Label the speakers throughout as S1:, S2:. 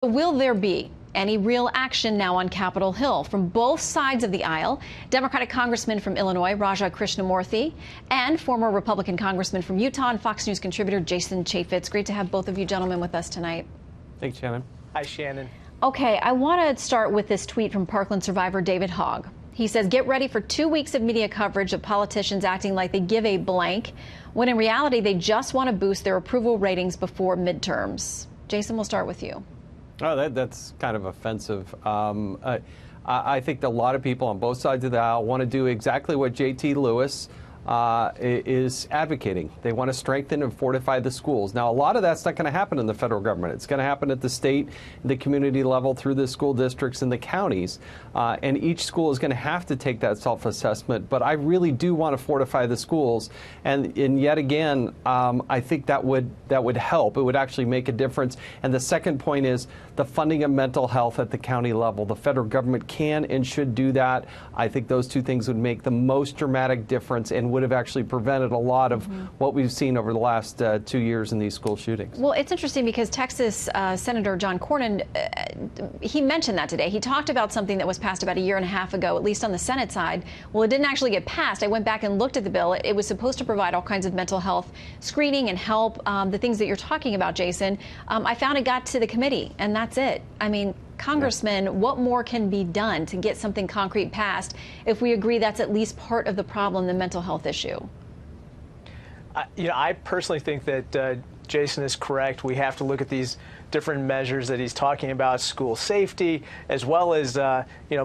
S1: Will there be any real action now on Capitol Hill from both sides of the aisle? Democratic Congressman from Illinois, Krishnamurthi, and former Republican Congressman from Utah and Fox News contributor Jason Chaffetz. Great to have both of you gentlemen with us tonight.
S2: Thanks, Shannon.
S3: Hi, Shannon.
S1: Okay, I want to start with this tweet from Parkland survivor David Hogg. He says, get ready for 2 weeks of media coverage of politicians acting like they give a blank, when in reality they just want to boost their approval ratings before midterms. Jason, we'll start with you.
S2: Oh, that's kind of offensive. I think that a lot of people on both sides of the aisle want to do exactly what J.T. Lewis is advocating. They want to strengthen and fortify the schools. Now, a lot of that's not going to happen in the federal government. It's going to happen at the state, the community level, through the school districts and the counties. And each school is going to have to take that self-assessment. But I really do want to fortify the schools. And yet again, I think that would help. It would actually make a difference. And the second point is the funding of mental health at the county level. The federal government can and should do that. I think those two things would make the most dramatic difference and would have actually prevented a lot of what we've seen over the last 2 years in these school shootings.
S1: Well, it's interesting because Texas Senator John Cornyn, he mentioned that today. He talked about something that was passed about a year and a half ago, at least on the Senate side. Well, it didn't actually get passed. I went back and looked at the bill. It was supposed to provide all kinds of mental health screening and help, the things that you're talking about, Jason. I found it got to the committee, and that's it. I mean, Congressman, what more can be done to get something concrete passed if we agree that's at least part of the problem, the mental health issue?
S3: I personally think that Jason is correct. We have to look at these different measures that he's talking about, school safety, as well as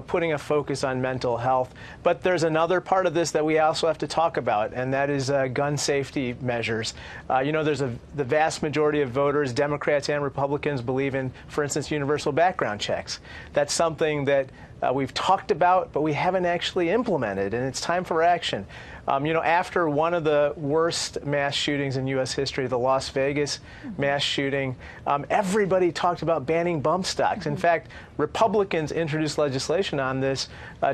S3: putting a focus on mental health. But there's another part of this that we also have to talk about, and that is gun safety measures. There's the vast majority of voters, Democrats and Republicans, believe in, for instance, universal background checks. That's something that we've talked about, but we haven't actually implemented, and it's time for action. After one of the worst mass shootings in U.S. history, the Las Vegas mass shooting, everybody talked about banning bump stocks. In fact, Republicans introduced legislation on this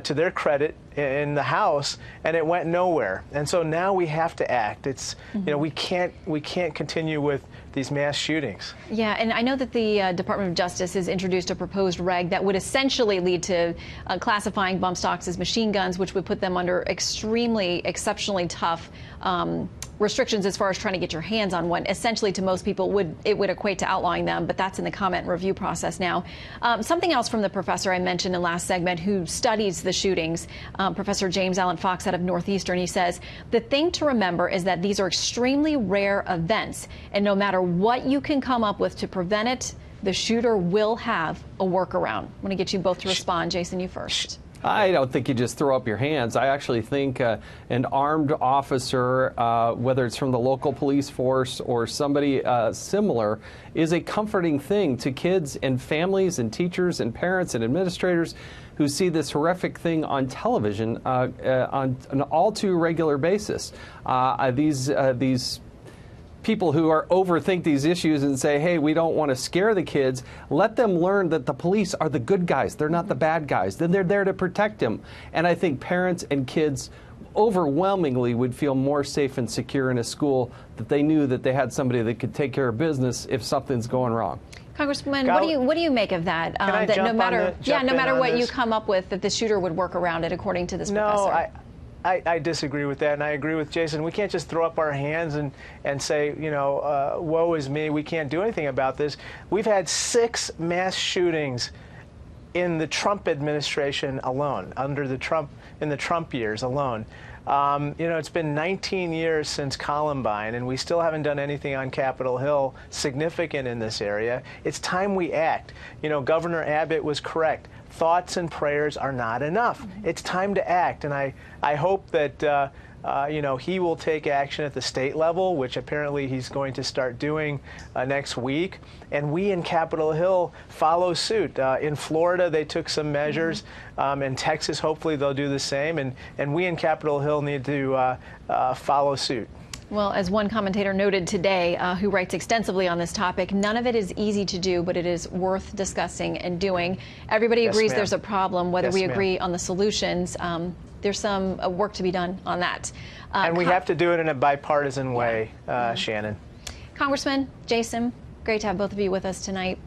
S3: to their credit in the House, and it went nowhere. And so now we have to act. It's we can't continue with these mass shootings.
S1: Yeah, and I know that the Department of Justice has introduced a proposed reg that would essentially lead to classifying bump stocks as machine guns, which would put them under exceptionally tough restrictions as far as trying to get your hands on one. Essentially, to most people, it would equate to outlawing them, but that's in the comment and review process now. Something else from the professor I mentioned in last segment who studies the shootings, Professor James Allen Fox out of Northeastern. He says, the thing to remember is that these are extremely rare events, and no matter what you can come up with to prevent it, the shooter will have a workaround. I want to get you both to respond. Jason, you first.
S2: I don't think you just throw up your hands. I actually think an armed officer, whether it's from the local police force or somebody similar, is a comforting thing to kids and families and teachers and parents and administrators who see this horrific thing on television on an all too regular basis. These people who overthink these issues and say, hey, we don't want to scare the kids, let them learn that the police are the good guys. They're not the bad guys. Then they're there to protect them. And I think parents and kids overwhelmingly would feel more safe and secure in a school that they knew that they had somebody that could take care of business if something's going wrong.
S1: Congressman, what do you make of that? That no matter what you come up with, that the shooter would work around it, according to this professor?
S3: I disagree with that, and I agree with Jason. We can't just throw up our hands and say, woe is me, we can't do anything about this. We've had 6 mass shootings in the Trump administration alone, in the Trump years alone. It's been 19 years since Columbine, and we still haven't done anything on Capitol Hill significant in this area. It's time we act. Governor Abbott was correct. Thoughts and prayers are not enough. It's time to act, and I hope that he will take action at the state level, which apparently he's going to start doing next week, and we in Capitol Hill follow suit. In Florida, they took some measures. In Texas, hopefully they'll do the same, and we in Capitol Hill need to follow suit.
S1: Well, as one commentator noted today, who writes extensively on this topic, none of it is easy to do, but it is worth discussing and doing. Everybody agrees there's a problem. Whether we agree on the solutions, there's some work to be done on that.
S3: And we have to do it in a bipartisan way, Shannon.
S1: Congressman, Jason, great to have both of you with us tonight.